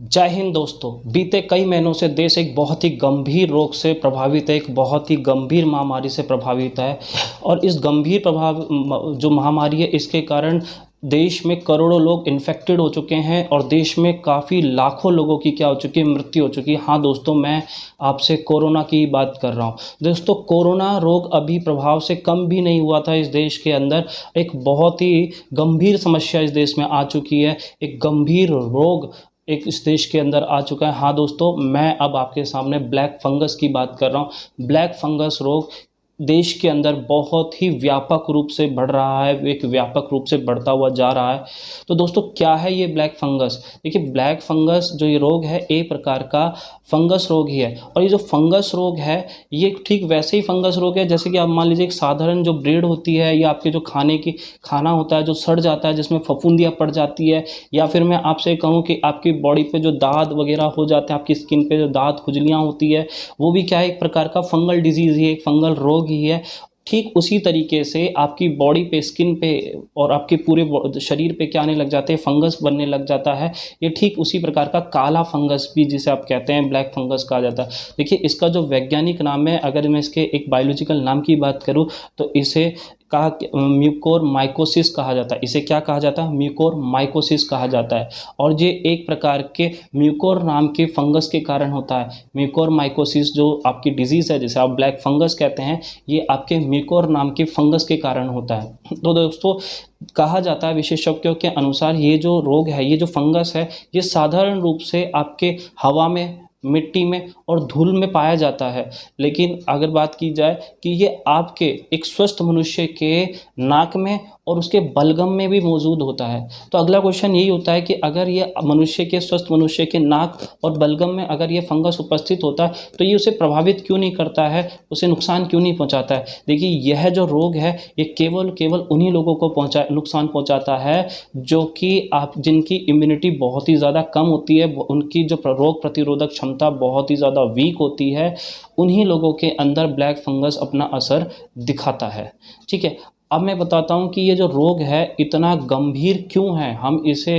जय हिंद दोस्तों। बीते कई महीनों से देश एक बहुत ही गंभीर रोग से प्रभावित है, एक बहुत ही गंभीर महामारी से प्रभावित है। और इस गंभीर जो महामारी है, इसके कारण देश में करोड़ों लोग इन्फेक्टेड हो चुके हैं और देश में काफ़ी लाखों लोगों की क्या हो चुकी है, मृत्यु हो चुकी है। हाँ दोस्तों, मैं आपसे कोरोना की बात कर रहा हूँ। दोस्तों, कोरोना रोग अभी प्रभाव से कम भी नहीं हुआ था इस देश के अंदर। एक बहुत ही गंभीर समस्या इस देश में आ चुकी है, एक गंभीर रोग एक इस देश के अंदर आ चुका है। हाँ दोस्तों, मैं अब आपके सामने ब्लैक फंगस की बात कर रहा हूँ। ब्लैक फंगस रोग देश के अंदर बहुत ही व्यापक रूप से बढ़ रहा है, एक व्यापक रूप से बढ़ता हुआ जा रहा है। तो दोस्तों, क्या है ये ब्लैक फंगस? देखिए, ब्लैक फंगस जो ये रोग है, एक प्रकार का फंगस रोग ही है। और ये जो फंगस रोग है, ये ठीक वैसे ही फंगस रोग है जैसे कि आप मान लीजिए एक साधारण जो ब्रेड होती है या आपके जो खाना होता है जो सड़ जाता है, जिसमें फफूंदियाँ पड़ जाती है, या फिर मैं आपसे कहूँ कि आपकी बॉडी पे जो दाद वगैरह हो जाते हैं, आपकी स्किन पे जो दाद खुजलियाँ होती है, वो भी क्या है, एक प्रकार का फंगल डिजीज़ ही है, एक फंगल रोग ही है। ठीक उसी तरीके से आपकी बॉडी पे, स्किन पे और आपके पूरे शरीर पे क्या आने लग जाते हैं, फंगस बनने लग जाता है। ये ठीक उसी प्रकार का काला फंगस भी जिसे आप कहते हैं, ब्लैक फंगस कहा जाता है। देखिए, इसका जो वैज्ञानिक नाम है, अगर मैं इसके एक बायोलॉजिकल नाम की बात करूं तो इसे म्यूकोरमाइकोसिस कहा जाता है। इसे क्या कहा जाता है? म्यूकोरमाइकोसिस कहा जाता है। और ये एक प्रकार के म्यूकोर नाम के फंगस के कारण होता है। म्यूकोरमाइकोसिस जो आपकी डिजीज़ है, जिसे आप ब्लैक फंगस कहते हैं, ये आपके म्यूकोर नाम के फंगस के कारण होता है। तो दोस्तों, कहा जाता है विशेषज्ञों के अनुसार, ये जो रोग है, ये जो फंगस है, ये साधारण रूप से आपके हवा में, मिट्टी में और धूल में पाया जाता है। लेकिन अगर बात की जाए कि ये आपके एक स्वस्थ मनुष्य के नाक में और उसके बलगम में भी मौजूद होता है। तो अगला क्वेश्चन यही होता है कि अगर ये स्वस्थ मनुष्य के नाक और बलगम में अगर ये फंगस उपस्थित होता है, तो ये उसे प्रभावित क्यों नहीं करता है, उसे नुकसान क्यों नहीं पहुंचाता है? देखिए, यह जो रोग है, ये केवल उन्हीं लोगों को नुकसान पहुंचाता है जो कि जिनकी इम्यूनिटी बहुत ही ज़्यादा कम होती है, उनकी जो रोग प्रतिरोधक क्षमता बहुत ही ज़्यादा वीक होती है, उन्हीं लोगों के अंदर ब्लैक फंगस अपना असर दिखाता है। ठीक है, अब मैं बताता हूँ कि ये जो रोग है इतना गंभीर क्यों है, हम इसे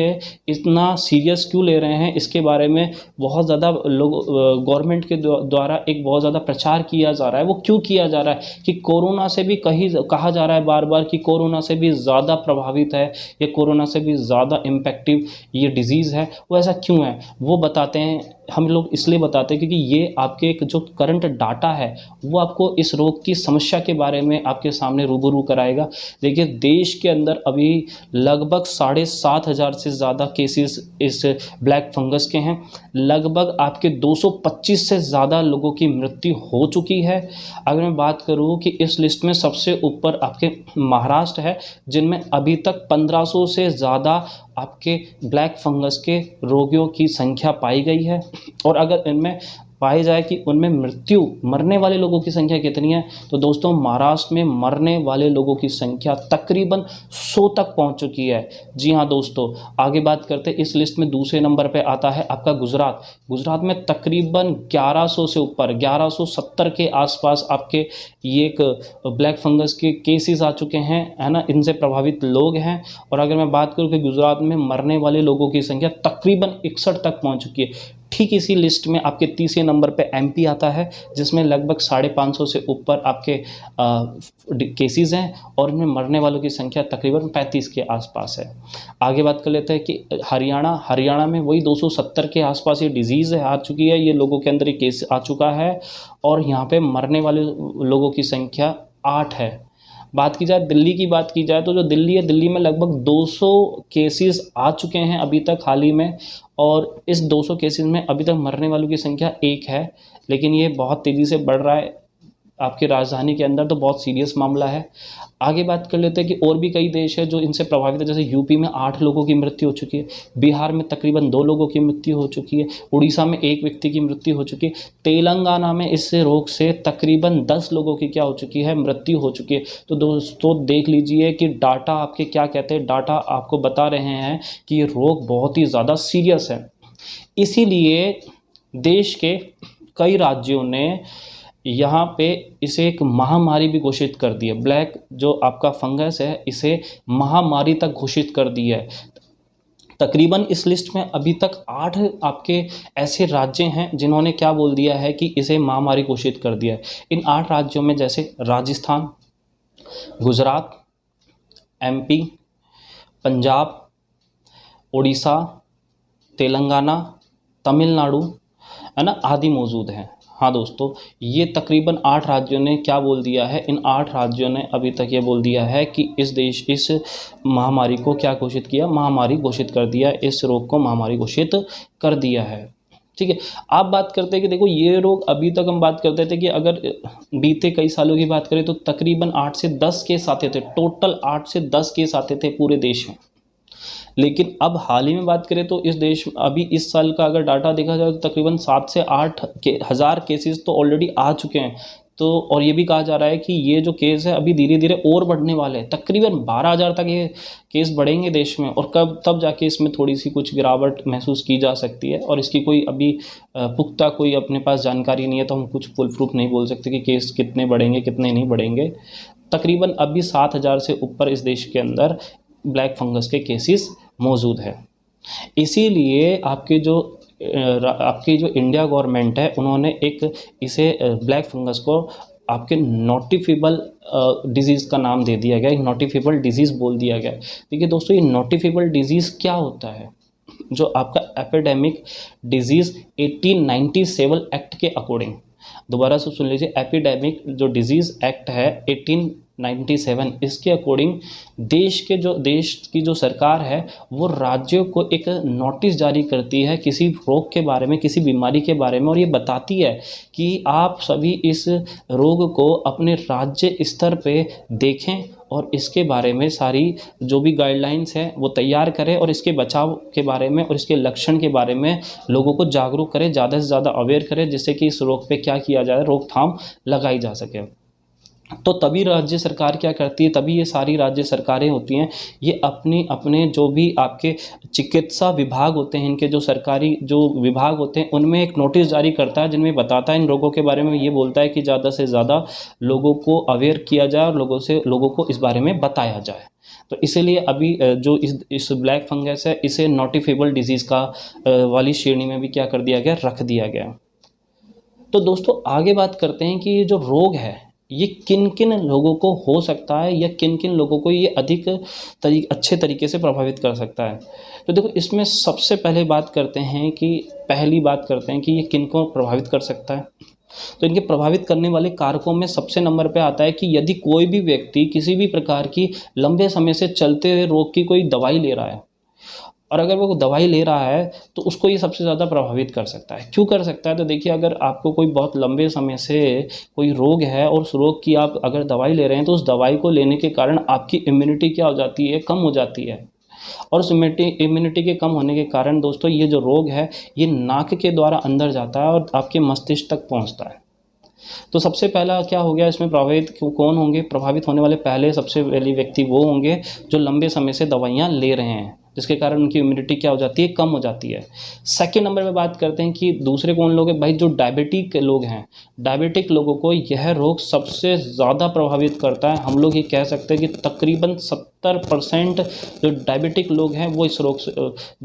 इतना सीरियस क्यों ले रहे हैं, इसके बारे में बहुत ज़्यादा गवर्नमेंट के द्वारा एक बहुत ज़्यादा प्रचार किया जा रहा है। वो क्यों किया जा रहा है कि कोरोना से भी कहा जा रहा है बार बार कि कोरोना से भी ज़्यादा प्रभावित है, या कोरोना से भी ज़्यादा इम्पैक्टिव ये डिज़ीज़ है। वो ऐसा क्यों है, वो बताते हैं। हम लोग इसलिए बताते हैं क्योंकि ये आपके एक जो करंट डाटा है, वो आपको इस रोग की समस्या के बारे में आपके सामने रूबरू कराएगा। देखिए, देश के अंदर अभी लगभग 7,500 से ज़्यादा केसेस इस ब्लैक फंगस के हैं। लगभग आपके 225 से ज़्यादा लोगों की मृत्यु हो चुकी है। अगर मैं बात करूँ कि इस लिस्ट में सबसे ऊपर आपके महाराष्ट्र है, जिनमें अभी तक 1500 से ज़्यादा आपके ब्लैक फंगस के रोगियों की संख्या पाई गई है। और अगर इनमें पाई जाए कि उनमें मरने वाले लोगों की संख्या कितनी है, तो दोस्तों, महाराष्ट्र में मरने वाले लोगों की संख्या तकरीबन 100 तक पहुंच चुकी है। जी हाँ दोस्तों, आगे बात करते हैं। इस लिस्ट में दूसरे नंबर पे आता है आपका गुजरात। गुजरात में तकरीबन 1100 से ऊपर 1170 के आसपास आपके ये एक ब्लैक फंगस के केसेस आ चुके हैं, है ना, इनसे प्रभावित लोग हैं। और अगर मैं बात करूँ कि गुजरात में मरने वाले लोगों की संख्या तकरीबन 61 तक पहुँच चुकी है। ठीक इसी लिस्ट में आपके तीसरे नंबर पे एमपी आता है, जिसमें लगभग 550 से ऊपर आपके केसेस हैं और इनमें मरने वालों की संख्या तकरीबन 35 के आसपास है। आगे बात कर लेते हैं कि हरियाणा में वही 270 के आसपास ये डिजीज़ आ चुकी है, ये लोगों के अंदर ये केस आ चुका है और यहाँ पे मरने वाले लोगों की संख्या 8 है। बात की जाए दिल्ली की, बात की जाए तो जो दिल्ली है, दिल्ली में लगभग 200 केसेस आ चुके हैं अभी तक हाल ही में। और इस 200 केसेस में अभी तक मरने वालों की संख्या 1 है, लेकिन ये बहुत तेज़ी से बढ़ रहा है। आपकी राजधानी के अंदर तो बहुत सीरियस मामला है। आगे बात कर लेते हैं कि और भी कई देश है जो इनसे प्रभावित है। जैसे यूपी में 8 लोगों की मृत्यु हो चुकी है, बिहार में तकरीबन 2 लोगों की मृत्यु हो चुकी है, उड़ीसा में 1 व्यक्ति की मृत्यु हो चुकी है, तेलंगाना में इस रोग से तकरीबन 10 लोगों की क्या हो चुकी है, मृत्यु हो चुकी है। तो दोस्तों, देख लीजिए कि डाटा आपके क्या कहते हैं, डाटा आपको बता रहे हैं कि ये रोग बहुत ही ज़्यादा सीरियस है। इसीलिए देश के कई राज्यों ने यहाँ पे इसे एक महामारी भी घोषित कर दी है। ब्लैक जो आपका फंगस है, इसे महामारी तक घोषित कर दी है। तकरीबन इस लिस्ट में अभी तक 8 आपके ऐसे राज्य हैं जिन्होंने क्या बोल दिया है कि इसे महामारी घोषित कर दिया है। इन 8 राज्यों में जैसे राजस्थान, गुजरात, एमपी, पंजाब, उड़ीसा, तेलंगाना, तमिलनाडु, है ना, आदि मौजूद हैं। हाँ दोस्तों, ये तकरीबन 8 राज्यों ने क्या बोल दिया है, इन 8 राज्यों ने अभी तक ये बोल दिया है कि इस महामारी को क्या घोषित किया, महामारी घोषित कर दिया, इस रोग को महामारी घोषित कर दिया है। ठीक है, आप बात करते हैं कि देखो ये रोग, अभी तक हम बात करते थे कि अगर बीते कई सालों की बात करें तो तकरीबन 8 से 10 केस आते थे, टोटल 8 से 10 केस आते थे पूरे देश में। लेकिन अब हाल ही में बात करें तो इस देश अभी इस साल का अगर डाटा देखा जाए तो तकरीबन 7 से 8 हज़ार केसेस तो ऑलरेडी आ चुके हैं। तो और ये भी कहा जा रहा है कि ये जो केस है अभी धीरे धीरे और बढ़ने वाले हैं, तकरीबन 12,000 तक ये केस बढ़ेंगे देश में, और कब तब जाके इसमें थोड़ी सी कुछ गिरावट महसूस की जा सकती है। और इसकी कोई अभी पुख्ता कोई अपने पास जानकारी नहीं है, तो हम कुछ फुल प्रूफ नहीं बोल सकते कि केस कितने बढ़ेंगे कितने नहीं बढ़ेंगे। तकरीबन अभी 7,000 से ऊपर इस देश के अंदर ब्लैक फंगस के केसेस मौजूद है। इसीलिए आपकी जो इंडिया गवर्नमेंट है उन्होंने एक इसे ब्लैक फंगस को आपके नोटिफिबल डिजीज़ का नाम दे दिया गया, नोटिफिबल डिजीज़ बोल दिया गया। देखिए दोस्तों, ये नोटिफिबल डिजीज़ क्या होता है, जो आपका एपिडेमिक डिजीज़ 1897 एक्ट के अकॉर्डिंग, दोबारा से सुन लीजिए, एपिडेमिक जो डिजीज़ एक्ट है 1897, इसके अकॉर्डिंग देश की जो सरकार है वो राज्यों को एक नोटिस जारी करती है किसी रोग के बारे में, किसी बीमारी के बारे में, और ये बताती है कि आप सभी इस रोग को अपने राज्य स्तर पे देखें और इसके बारे में सारी जो भी गाइडलाइंस हैं वो तैयार करें, और इसके बचाव के बारे में और इसके लक्षण के बारे में लोगों को जागरूक करें, ज़्यादा से ज़्यादा अवेयर करें, जिससे कि इस रोग पे क्या किया जाए, रोकथाम लगाई जा सके। तो तभी राज्य सरकार क्या करती है, तभी ये सारी राज्य सरकारें होती हैं, ये अपने जो भी आपके चिकित्सा विभाग होते हैं, इनके जो सरकारी जो विभाग होते हैं, उनमें एक नोटिस जारी करता है जिनमें बताता है इन रोगों के बारे में, ये बोलता है कि ज़्यादा से ज़्यादा लोगों को अवेयर किया जाए और लोगों को इस बारे में बताया जाए। तो इसीलिए अभी जो इस ब्लैक फंगस है, इसे नोटिफिबल डिजीज़ का वाली श्रेणी में भी क्या कर दिया गया, रख दिया गया। तो दोस्तों आगे बात करते हैं कि ये जो रोग है ये किन किन लोगों को हो सकता है, या किन किन लोगों को ये अधिक अच्छे तरीके से प्रभावित कर सकता है। तो देखो, इसमें सबसे पहली बात करते हैं कि ये किन को प्रभावित कर सकता है। तो इनके प्रभावित करने वाले कारकों में सबसे नंबर पे आता है कि यदि कोई भी व्यक्ति किसी भी प्रकार की लंबे समय से चलते हुए रोग की कोई दवाई ले रहा है, और अगर वो दवाई ले रहा है तो उसको ये सबसे ज़्यादा प्रभावित कर सकता है। क्यों कर सकता है, तो देखिए, अगर आपको कोई बहुत लंबे समय से कोई रोग है और उस रोग की आप अगर दवाई ले रहे हैं, तो उस दवाई को लेने के कारण आपकी इम्यूनिटी क्या हो जाती है, कम हो जाती है। और उस इम्यूनिटी के कम होने के कारण दोस्तों ये जो रोग है ये नाक के द्वारा अंदर जाता है और आपके मस्तिष्क तक पहुँचता है। तो सबसे पहला क्या हो गया, इसमें प्रभावित कौन होंगे, प्रभावित होने वाले पहले सबसे पहले व्यक्ति वो होंगे जो लंबे समय से दवाइयाँ ले रहे हैं, जिसके कारण उनकी इम्यूनिटी क्या हो जाती है, कम हो जाती है। सेकेंड नंबर पे बात करते हैं कि दूसरे कौन लोग हैं, भाई जो डायबिटिक लोग हैं, डायबिटिक लोगों को यह रोग सबसे ज़्यादा प्रभावित करता है। हम लोग ये कह सकते हैं कि तकरीबन 70% जो डायबिटिक लोग हैं वो इस रोग से,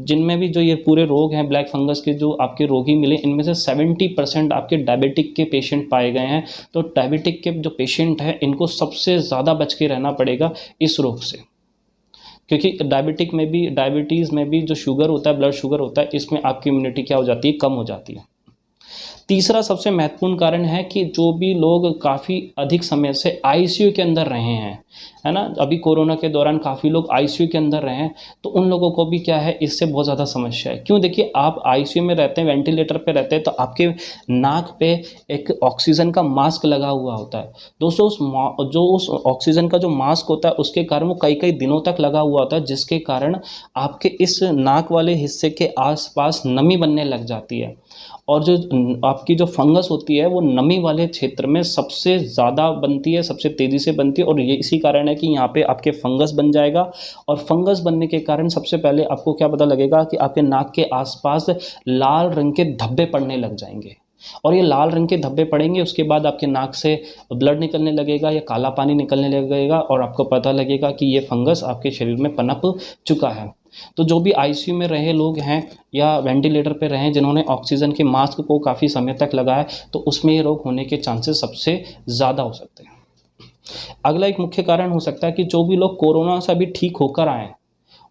जिनमें भी जो ये पूरे रोग हैं ब्लैक फंगस के जो आपके रोगी मिले, इनमें से 70% आपके डायबिटिक के पेशेंट पाए गए हैं। तो डायबिटिक के जो पेशेंट हैं इनको सबसे ज़्यादा बच के रहना पड़ेगा इस रोग से, क्योंकि डायबिटीज़ में भी जो शुगर होता है, ब्लड शुगर होता है, इसमें आपकी इम्यूनिटी क्या हो जाती है, कम हो जाती है। तीसरा सबसे महत्वपूर्ण कारण है कि जो भी लोग काफ़ी अधिक समय से आईसीयू के अंदर रहे हैं, है ना, अभी कोरोना के दौरान काफ़ी लोग आईसीयू के अंदर रहे हैं, तो उन लोगों को भी क्या है, इससे बहुत ज़्यादा समस्या है। क्यों, देखिए, आप आईसीयू में रहते हैं, वेंटिलेटर पे रहते हैं, तो आपके नाक पे एक ऑक्सीजन का मास्क लगा हुआ होता है दोस्तों। उस ऑक्सीजन का जो मास्क होता है उसके कारण वो कई कई दिनों तक लगा हुआ होता है, जिसके कारण आपके इस नाक वाले हिस्से के आसपास नमी बनने लग जाती है, और जो आपकी जो फंगस होती है वो नमी वाले क्षेत्र में सबसे ज़्यादा बनती है, सबसे तेज़ी से बनती है, और ये इसी कारण है कि यहाँ पे आपके फंगस बन जाएगा। और फंगस बनने के कारण सबसे पहले आपको क्या पता लगेगा कि आपके नाक के आसपास लाल रंग के धब्बे पड़ने लग जाएंगे, और ये लाल रंग के धब्बे पड़ेंगे, उसके बाद आपके नाक से ब्लड निकलने लगेगा या काला पानी निकलने लगेगा, और आपको पता लगेगा कि ये फंगस आपके शरीर में पनप चुका है। तो जो भी आईसीयू में रहे लोग हैं या वेंटिलेटर पे रहे जिन्होंने ऑक्सीजन के मास्क को काफ़ी समय तक लगाया, तो उसमें ये रोग होने के चांसेस सबसे ज़्यादा हो सकते हैं। अगला एक मुख्य कारण हो सकता है कि जो भी लोग कोरोना से अभी ठीक होकर आए हैं,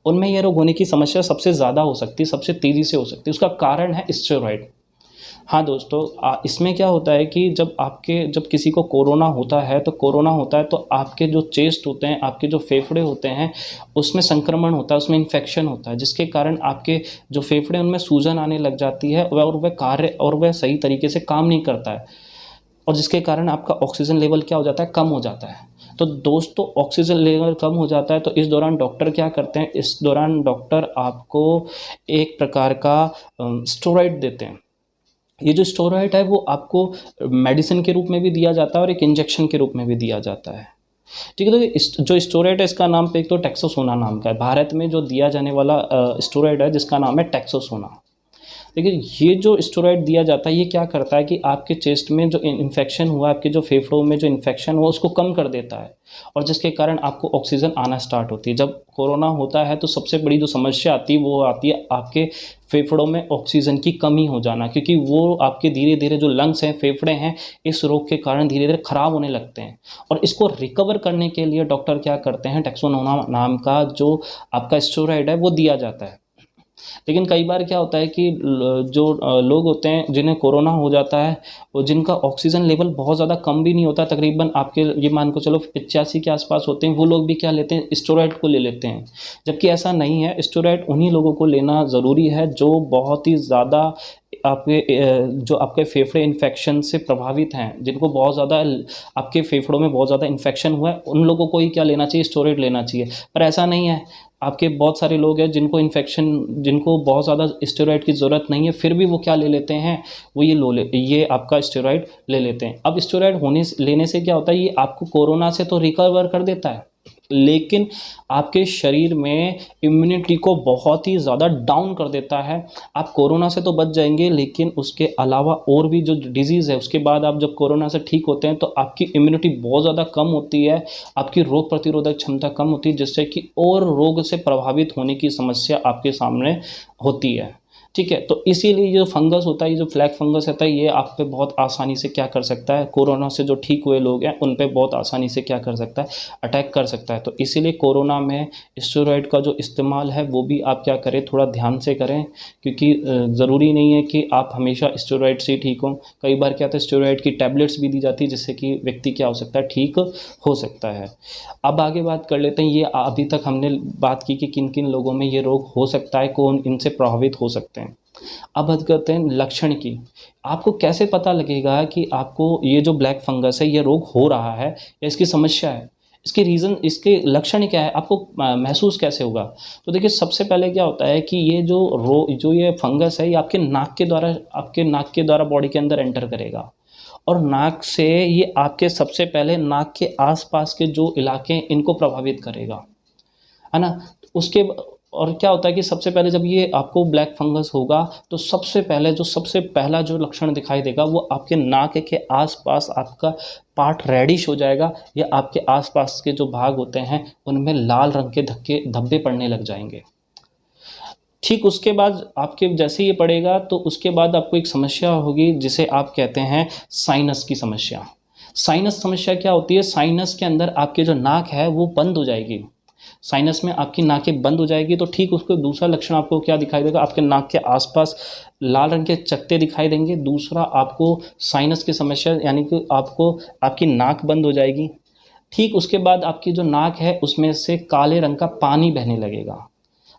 उनमें यह रोग होने की समस्या सबसे ज़्यादा हो सकती है, सबसे तेज़ी से हो सकती है। उसका कारण है स्टेरॉइड। हाँ दोस्तों, इसमें क्या होता है कि जब किसी को कोरोना होता है तो आपके जो चेस्ट होते हैं, आपके जो फेफड़े होते हैं, उसमें संक्रमण होता है, उसमें इन्फेक्शन होता है, जिसके कारण आपके जो फेफड़े उनमें सूजन आने लग जाती है और वह सही तरीके से काम नहीं करता है, और जिसके कारण आपका ऑक्सीजन लेवल क्या हो जाता है, कम हो जाता है। तो दोस्तों, ऑक्सीजन लेवल कम हो जाता है तो इस दौरान डॉक्टर क्या करते हैं, इस दौरान डॉक्टर आपको एक प्रकार का स्टेरॉइड देते हैं। ये जो स्टेरॉइड है वो आपको मेडिसिन के रूप में भी दिया जाता है और एक इंजेक्शन के रूप में भी दिया जाता है। ठीक है, तो जो स्टेरॉइड है इसका नाम पे एक तो टैक्सोसोना नाम का है। भारत में जो दिया जाने वाला स्टेरॉइड है जिसका नाम है टैक्सोसोना। देखिए, ये जो स्टेरॉइड दिया जाता है ये क्या करता है कि आपके चेस्ट में जो इन्फेक्शन हुआ, आपके जो फेफड़ों में जो इन्फेक्शन हुआ उसको कम कर देता है, और जिसके कारण आपको ऑक्सीजन आना स्टार्ट होती है। जब कोरोना होता है तो सबसे बड़ी जो समस्या आती है वो आती है आपके फेफड़ों में ऑक्सीजन की कमी हो जाना, क्योंकि वो आपके धीरे धीरे जो लंग्स हैं, फेफड़े हैं, इस रोग के कारण धीरे धीरे ख़राब होने लगते हैं। और इसको रिकवर करने के लिए डॉक्टर क्या करते हैं, टैक्सोसोना नाम का जो आपका स्टेरॉइड है वो दिया जाता है। लेकिन कई बार क्या होता है कि जो लोग होते हैं जिन्हें कोरोना हो जाता है, और जिनका ऑक्सीजन लेवल बहुत ज़्यादा कम भी नहीं होता, तकरीबन आपके ये मान को चलो 85 के आसपास होते हैं, वो लोग भी क्या लेते हैं, स्टेरॉइड को ले लेते हैं। जबकि ऐसा नहीं है, स्टेरॉइड उन्हीं लोगों को लेना ज़रूरी है जो बहुत ही ज़्यादा जो आपके फेफड़े इन्फेक्शन से प्रभावित हैं, जिनको बहुत ज़्यादा आपके फेफड़ों में बहुत ज़्यादा इन्फेक्शन हुआ है, उन लोगों को ही क्या लेना चाहिए, स्टेरॉइड लेना चाहिए। पर ऐसा नहीं है, आपके बहुत सारे लोग हैं जिनको बहुत ज़्यादा स्टेरॉइड की ज़रूरत नहीं है, फिर भी वो क्या ले लेते हैं, वो ये आपका स्टेरॉइड ले लेते हैं। अब स्टेरॉइड लेने से क्या होता है, ये आपको कोरोना से तो रिकवर कर देता है, लेकिन आपके शरीर में इम्यूनिटी को बहुत ही ज़्यादा डाउन कर देता है। आप कोरोना से तो बच जाएंगे, लेकिन उसके अलावा और भी जो डिजीज़ है, उसके बाद आप जब कोरोना से ठीक होते हैं तो आपकी इम्यूनिटी बहुत ज़्यादा कम होती है, आपकी रोग प्रतिरोधक क्षमता कम होती है, जिससे कि और रोग से प्रभावित होने की समस्या आपके सामने होती है। ठीक है, तो इसीलिए जो फंगस होता है, ये जो ब्लैक फंगस होता है, ये आप पे बहुत आसानी से क्या कर सकता है, कोरोना से जो ठीक हुए लोग हैं उन पे बहुत आसानी से क्या कर सकता है, अटैक कर सकता है। तो इसीलिए कोरोना में स्टेरॉइड का जो इस्तेमाल है वो भी आप क्या करें, थोड़ा ध्यान से करें, क्योंकि ज़रूरी नहीं है कि आप हमेशा स्टेरॉइड से ठीक हों। कई बार क्या होता है, स्टेरॉइड की टैबलेट्स भी दी जाती है जिससे कि व्यक्ति क्या हो सकता है, ठीक हो सकता है। अब आगे बात कर लेते हैं, ये अभी तक हमने बात की कि किन किन लोगों में ये रोग हो सकता है, कौन इनसे प्रभावित हो सकते हैं। अब बात करते हैं लक्षण की। आपको कैसे पता लगेगा कि आपको ये जो ब्लैक फंगस है, ये रोग हो रहा है या इसकी समस्या है, इसके लक्षण क्या है, आपको महसूस कैसे होगा। तो देखिए, सबसे पहले क्या होता है कि ये जो ये फंगस है, ये आपके नाक के द्वारा बॉडी के अंदर एंटर करेगा, और नाक से ये आपके सबसे पहले नाक के आसपास के जो इलाके हैं इनको प्रभावित करेगा, है ना। उसके और क्या होता है कि सबसे पहले जब ये आपको ब्लैक फंगस होगा तो सबसे पहला जो लक्षण दिखाई देगा वो आपके नाक के आसपास आपका पार्ट रेडिश हो जाएगा, या आपके आसपास के जो भाग होते हैं उनमें लाल रंग के धब्बे पड़ने लग जाएंगे। ठीक उसके बाद आपके जैसे ये पड़ेगा तो उसके बाद आपको एक समस्या होगी जिसे आप कहते हैं साइनस की समस्या। साइनस समस्या क्या होती है, साइनस के अंदर आपके जो नाक है वो बंद हो जाएगी, साइनस में आपकी नाकें बंद हो जाएगी। तो ठीक उसको दूसरा लक्षण आपको क्या दिखाई देगा, आपके नाक के आसपास लाल रंग के चकत्ते दिखाई देंगे। दूसरा, आपको साइनस की समस्या यानी कि आपकी नाक बंद हो जाएगी। ठीक उसके बाद आपकी जो नाक है उसमें से काले रंग का पानी बहने लगेगा,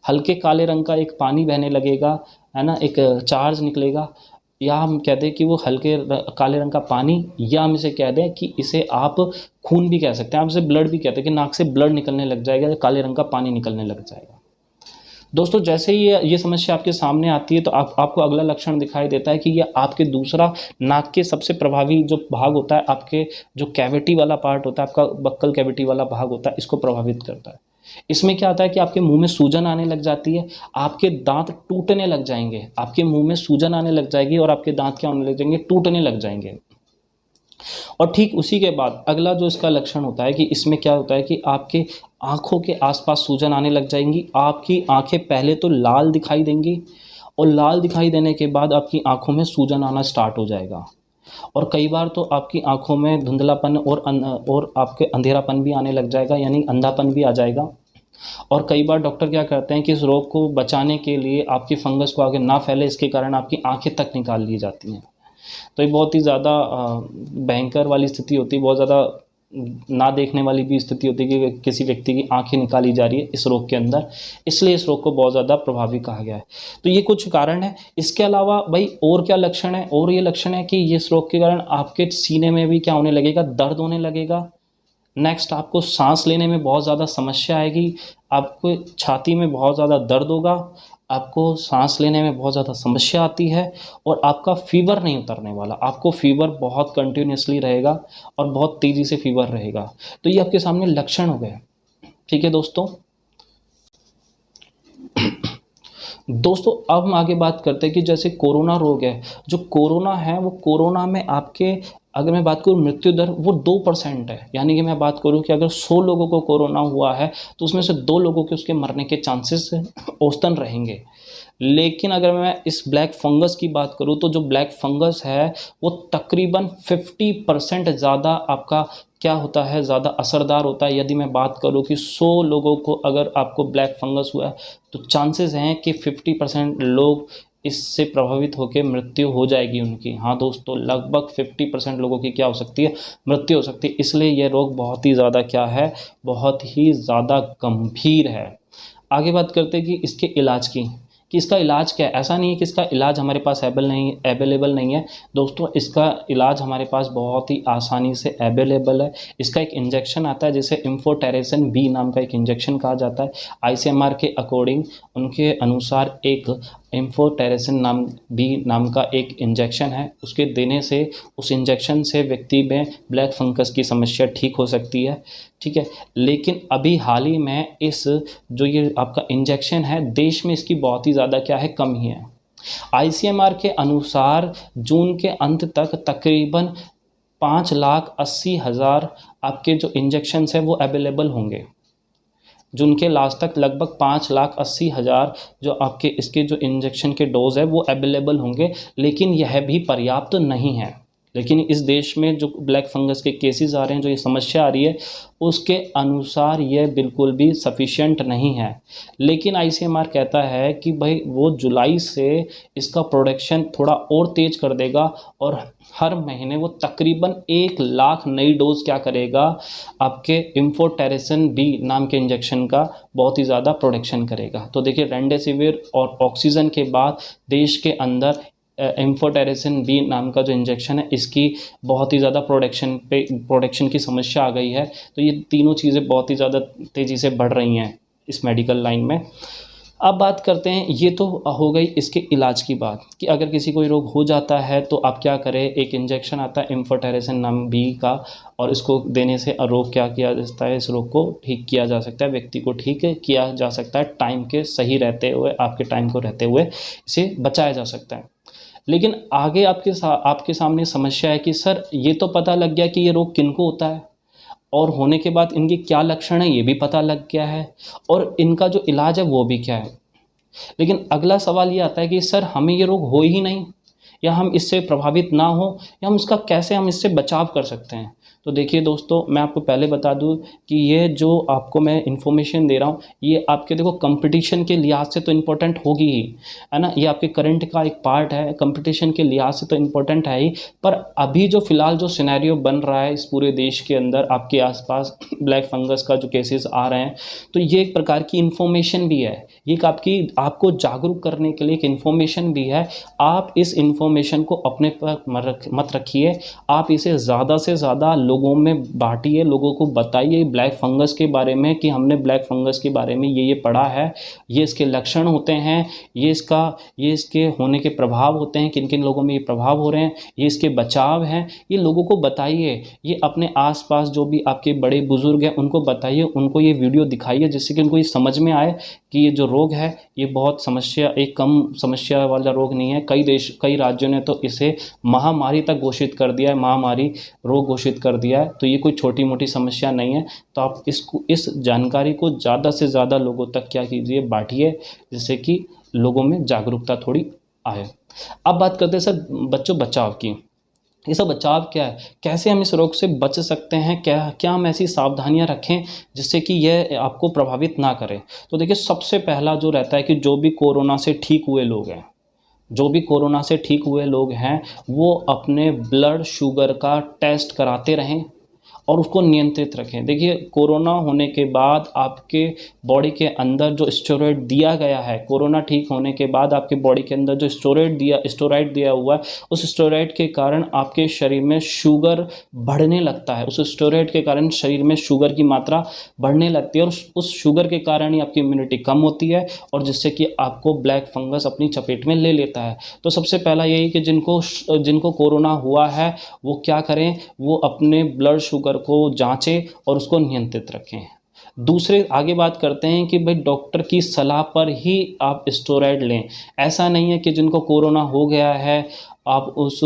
हल्के काले रंग का एक पानी बहने लगेगा, है ना, एक चार्ज निकलेगा। या हम कह दें कि वो काले रंग का पानी, या हम इसे कह दें कि इसे आप खून भी कह सकते हैं, आप इसे ब्लड भी कहते हैं, कि नाक से ब्लड निकलने लग जाएगा या काले रंग का पानी निकलने लग जाएगा। दोस्तों, जैसे ही ये समस्या आपके सामने आती है तो आपको अगला लक्षण दिखाई देता है कि ये आपके दूसरा नाक के सबसे प्रभावी जो भाग होता है, आपके जो कैविटी वाला पार्ट होता है, आपका बक्कल कैविटी वाला भाग होता है, इसको प्रभावित करता है। इसमें क्या होता है कि आपके मुंह में सूजन आने लग जाती है, आपके दांत टूटने लग जाएंगे, आपके मुंह में सूजन आने लग जाएगी और आपके दांत क्या होने लग जाएंगे, टूटने लग जाएंगे। और ठीक उसी के बाद अगला जो इसका लक्षण होता है कि इसमें क्या होता है कि आपके आँखों के आसपास सूजन आने लग जाएंगी। आपकी आँखें पहले तो लाल दिखाई देंगी और लाल दिखाई देने के बाद आपकी आँखों में सूजन आना स्टार्ट हो जाएगा। और कई बार तो आपकी आँखों में धुंधलापन और आपके अंधेरापन भी आने लग जाएगा, यानी अंधापन भी आ जाएगा। और कई बार डॉक्टर क्या करते हैं कि इस रोग को बचाने के लिए आपकी फंगस को आगे ना फैले, इसके कारण आपकी आँखें तक निकाल ली जाती हैं। तो ये बहुत ही ज़्यादा भयंकर वाली स्थिति होती है, बहुत ज़्यादा ना देखने वाली भी स्थिति होती है कि किसी व्यक्ति की आंखें निकाली जा रही है इस रोग के अंदर, इसलिए इस रोग को बहुत ज़्यादा प्रभावी कहा गया है। तो ये कुछ कारण है। इसके अलावा भाई और क्या लक्षण है? और ये लक्षण है कि इस रोग के कारण आपके सीने में भी क्या होने लगेगा, दर्द होने लगेगा। नेक्स्ट, आपको सांस लेने में बहुत ज़्यादा समस्या आएगी, आपको छाती में बहुत ज़्यादा दर्द होगा, आपको सांस लेने में बहुत ज़्यादा समस्या आती है और आपका फीवर नहीं उतरने वाला, आपको फीवर बहुत कंटिन्यूसली रहेगा और बहुत तेज़ी से फीवर रहेगा। तो ये आपके सामने लक्षण हो गए। ठीक है दोस्तों। दोस्तों अब हम आगे बात करते हैं कि जैसे कोरोना रोग है, जो कोरोना है वो कोरोना में आपके, अगर मैं बात करूँ मृत्यु दर, वो 2% है। यानी कि मैं बात करूँ कि अगर 100 लोगों को कोरोना हुआ है तो उसमें से 2 लोगों के उसके मरने के चांसेस औसतन रहेंगे। लेकिन अगर मैं इस ब्लैक फंगस की बात करूँ तो जो ब्लैक फंगस है वो तकरीबन 50% ज़्यादा आपका क्या होता है, ज़्यादा असरदार होता है। यदि मैं बात करूँ कि 100 लोगों को अगर आपको ब्लैक फंगस हुआ है तो चांसेस हैं कि 50% लोग इससे प्रभावित होकर मृत्यु हो जाएगी उनकी। हाँ दोस्तों, लगभग 50% लोगों की क्या हो सकती है, मृत्यु हो सकती है। इसलिए यह रोग बहुत ही ज़्यादा क्या है, बहुत ही ज़्यादा गंभीर है। आगे बात करते हैं कि इसके इलाज की, कि इसका इलाज क्या है। ऐसा नहीं है कि इसका इलाज हमारे पास अवेलेबल नहीं है दोस्तों, इसका इलाज हमारे पास बहुत ही आसानी से अवेलेबल है। इसका एक इंजेक्शन आता है जिसे एम्फोटेरेसिन बी नाम का एक इंजेक्शन कहा जाता है। आईसीएमआर के अकॉर्डिंग, उनके अनुसार एक एम्फोटेरेसिन नाम का एक इंजेक्शन है, उसके देने से, उस इंजेक्शन से व्यक्ति में ब्लैक फंगस की समस्या ठीक हो सकती है। ठीक है, लेकिन अभी हाल ही में इस जो ये आपका इंजेक्शन है, देश में इसकी बहुत ही ज़्यादा क्या है, कमी है। आईसीएमआर के अनुसार जून के अंत तक तकरीबन 5,80,000 आपके जो इंजेक्शन्स हैं वो अवेलेबल होंगे। जून के लास्ट तक लगभग 5,80,000 जो आपके इसके जो इंजेक्शन के डोज है वो अवेलेबल होंगे, लेकिन यह भी पर्याप्त नहीं है। लेकिन इस देश में जो ब्लैक फंगस के केसेस आ रहे हैं, जो ये समस्या आ रही है, उसके अनुसार यह बिल्कुल भी सफिशिएंट नहीं है। लेकिन आईसीएमआर कहता है कि भाई वो जुलाई से इसका प्रोडक्शन थोड़ा और तेज़ कर देगा और हर महीने वो तकरीबन 1,00,000 नई डोज क्या करेगा, आपके एम्फोटेरेसिन बी नाम के इंजेक्शन का बहुत ही ज़्यादा प्रोडक्शन करेगा। तो देखिए, रेमडेसिविर और ऑक्सीजन के बाद देश के अंदर एम्फोटेरेसिन बी नाम का जो इंजेक्शन है, इसकी बहुत ही ज़्यादा प्रोडक्शन की समस्या आ गई है। तो ये तीनों चीज़ें बहुत ही ज़्यादा तेज़ी से बढ़ रही हैं इस मेडिकल लाइन में। अब बात करते हैं, ये तो हो गई इसके इलाज की बात कि अगर किसी को रोग हो जाता है तो आप क्या करें। एक इंजेक्शन आता है एम्फोटेरेसिन नाम बी का, और इसको देने से रोग क्या किया जाता है, इस रोग को ठीक किया जा सकता है, व्यक्ति को ठीक किया जा सकता है। टाइम के सही रहते हुए, आपके टाइम को रहते हुए इसे बचाया जा सकता है। लेकिन आगे आपके सामने समस्या है कि सर ये तो पता लग गया कि ये रोग किनको होता है, और होने के बाद इनके क्या लक्षण है ये भी पता लग गया है, और इनका जो इलाज है वो भी क्या है। लेकिन अगला सवाल ये आता है कि सर हमें ये रोग हो ही नहीं, या हम इससे प्रभावित ना हो, या हम इसका कैसे हम इससे बचाव कर सकते हैं। तो देखिए दोस्तों, मैं आपको पहले बता दूं कि ये जो आपको मैं इन्फॉर्मेशन दे रहा हूँ, ये आपके देखो कंपटीशन के लिहाज से तो इम्पोर्टेंट होगी ही, है ना। ये आपके करंट का एक पार्ट है, कंपटीशन के लिहाज से तो इम्पोर्टेंट है ही। पर अभी जो फ़िलहाल जो सिनेरियो बन रहा है इस पूरे देश के अंदर, आपके आसपास ब्लैक फंगस का जो केसेस आ रहे हैं, तो ये एक प्रकार की इन्फॉर्मेशन भी है। ये आपको जागरूक करने के लिए एक इन्फॉर्मेशन भी है। आप इस इन्फॉर्मेशन को अपने पर मत रखिए, आप इसे ज़्यादा से ज़्यादा लोगों में बांटिए, लोगों को बताइए ब्लैक फंगस के बारे में कि हमने ब्लैक फंगस के बारे में ये पढ़ा है, ये इसके लक्षण होते हैं, ये इसके होने के प्रभाव होते हैं, किन किन लोगों में ये प्रभाव हो रहे हैं, ये इसके बचाव हैं। ये लोगों को बताइए, ये अपने आसपास जो भी आपके बड़े बुजुर्ग हैं उनको बताइए, उनको ये वीडियो दिखाइए, जिससे कि उनको ये समझ में आए कि ये जो रोग है ये बहुत समस्या, एक कम समस्या वाला रोग नहीं है। कई राज्यों ने तो इसे महामारी तक घोषित कर दिया है, महामारी रोग घोषित कर दिया है। तो ये कोई छोटी मोटी समस्या नहीं है। तो आप इस जानकारी को ज़्यादा से ज़्यादा लोगों तक क्या कीजिए, बांटिए, जिससे कि लोगों में जागरूकता थोड़ी आए। अब बात करते हैं सर बच्चों बचाव की। ये सब बचाव क्या है, कैसे हम इस रोग से बच सकते हैं, क्या हम ऐसी सावधानियां रखें जिससे कि यह आपको प्रभावित ना करे। तो देखिए सबसे पहला जो रहता है कि जो भी कोरोना से ठीक हुए लोग हैं, जो भी कोरोना से ठीक हुए लोग हैं वो अपने ब्लड शुगर का टेस्ट कराते रहें और उसको नियंत्रित रखें। देखिए कोरोना होने के बाद आपके बॉडी के अंदर जो स्टेरॉइड दिया गया है, कोरोना ठीक होने के बाद आपके बॉडी के अंदर जो स्टेरॉइड दिया हुआ है, उस स्टेरॉइड के कारण आपके शरीर में शुगर बढ़ने लगता है। उस स्टेरॉइड के कारण शरीर में शुगर की मात्रा बढ़ने लगती है और उस शुगर के कारण ही आपकी इम्यूनिटी कम होती है और जिससे कि आपको ब्लैक फंगस अपनी चपेट में ले लेता है। तो सबसे पहला यही कि जिनको कोरोना हुआ है वो क्या करें, वो अपने ब्लड शुगर को जांचें और उसको नियंत्रित रखें। दूसरे आगे बात करते हैं कि भाई डॉक्टर की सलाह पर ही आप स्टेरॉइड लें। ऐसा नहीं है कि जिनको कोरोना हो गया है आप उस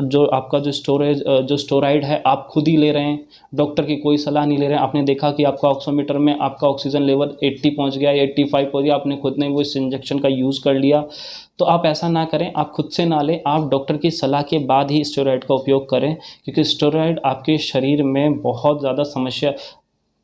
जो आपका जो स्टेरॉइड है आप खुद ही ले रहे हैं, डॉक्टर की कोई सलाह नहीं ले रहे हैं। आपने देखा कि आपका ऑक्सीमीटर में आपका ऑक्सीजन लेवल 80 पहुंच गया, 85 पहुंच गया, आपने खुद ने वो इस इंजेक्शन का यूज़ कर लिया। तो आप ऐसा ना करें, आप खुद से ना लें, आप डॉक्टर की सलाह के बाद ही स्टेरॉइड का उपयोग करें, क्योंकि स्टेरॉइड आपके शरीर में बहुत ज़्यादा समस्या,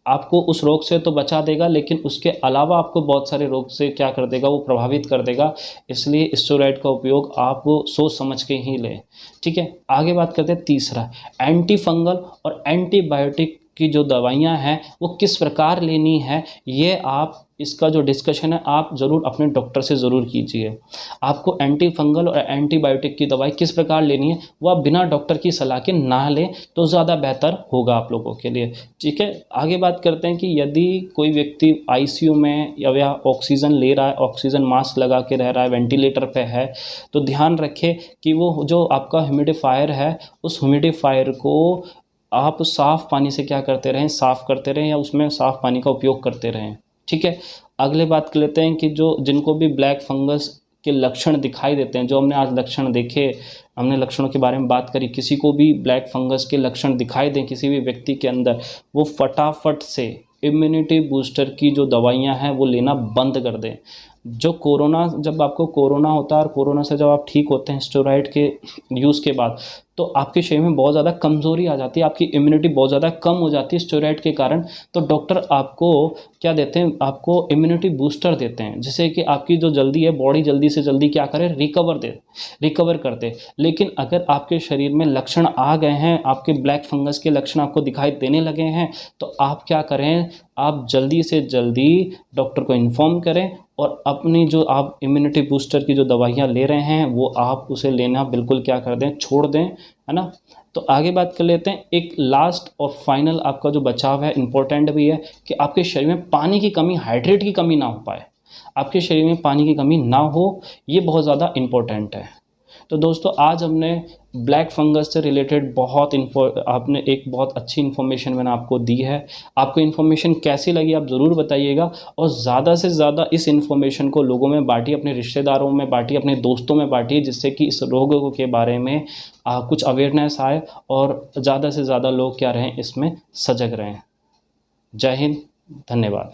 आपको उस रोग से तो बचा देगा लेकिन उसके अलावा आपको बहुत सारे रोग से क्या कर देगा, वो प्रभावित कर देगा। इसलिए स्टेरॉइड का उपयोग आप सोच समझ के ही लें। ठीक है, आगे बात करते हैं तीसरा, एंटी फंगल और एंटीबायोटिक की जो दवाइयाँ हैं वो किस प्रकार लेनी है, ये आप इसका जो डिस्कशन है आप ज़रूर अपने डॉक्टर से ज़रूर कीजिए। आपको एंटी फंगल और एंटीबायोटिक की दवाई किस प्रकार लेनी है वो आप बिना डॉक्टर की सलाह के ना लें तो ज़्यादा बेहतर होगा आप लोगों के लिए। ठीक है, आगे बात करते हैं कि यदि कोई व्यक्ति आईसीयू में या ऑक्सीजन ले रहा है, ऑक्सीजन मास्क लगा के रह रहा है, वेंटिलेटर पे है, तो ध्यान रखें कि वो जो आपका ह्यूमिडिफायर है उस ह्यूमिडिफायर को आप साफ़ पानी से क्या करते रहें, साफ़ करते रहें या उसमें साफ़ पानी का उपयोग करते रहें। ठीक है, अगले बात कर लेते हैं कि जिनको भी ब्लैक फंगस के लक्षण दिखाई देते हैं, जो हमने आज लक्षण देखे, हमने लक्षणों के बारे में बात करी, किसी को भी ब्लैक फंगस के लक्षण दिखाई दें किसी भी व्यक्ति के अंदर, वो फटाफट से इम्यूनिटी बूस्टर की जो दवाइयां हैं वो लेना बंद कर दें। जब आपको कोरोना होता है और कोरोना से जब आप ठीक होते हैं स्टेरॉइड के यूज़ के बाद, तो आपके शरीर में बहुत ज़्यादा कमज़ोरी आ जाती है, आपकी इम्यूनिटी बहुत ज़्यादा कम हो जाती है स्टेरॉइड के कारण। तो डॉक्टर आपको क्या देते हैं, आपको इम्यूनिटी बूस्टर देते हैं जिससे कि आपकी जो जल्दी है बॉडी जल्दी से जल्दी क्या करे, रिकवर करते। लेकिन अगर आपके शरीर में लक्षण आ गए हैं, आपके ब्लैक फंगस के लक्षण आपको दिखाई देने लगे हैं, तो आप क्या करें, आप जल्दी से जल्दी डॉक्टर को इन्फॉर्म करें और अपनी जो आप इम्यूनिटी बूस्टर की जो दवाइयाँ ले रहे हैं वो आप उसे लेना बिल्कुल क्या कर दें, छोड़ दें, है ना। तो आगे बात कर लेते हैं, एक लास्ट और फाइनल आपका जो बचाव है इम्पोर्टेंट भी है कि आपके शरीर में पानी की कमी, हाइड्रेट की कमी ना हो पाए, आपके शरीर में पानी की कमी ना हो, ये बहुत ज़्यादा इम्पोर्टेंट है। तो दोस्तों आज हमने ब्लैक फंगस से रिलेटेड आपने एक बहुत अच्छी इन्फॉर्मेशन मैंने आपको दी है। आपको इन्फॉर्मेशन कैसी लगी आप ज़रूर बताइएगा और ज़्यादा से ज़्यादा इस इन्फॉर्मेशन को लोगों में बांटिए, अपने रिश्तेदारों में बांटिए, अपने दोस्तों में बांटिए, जिससे कि इस रोग के बारे में कुछ अवेयरनेस आए और ज़्यादा से ज़्यादा लोग क्या रहें, इसमें सजग रहें। जय हिंद, धन्यवाद।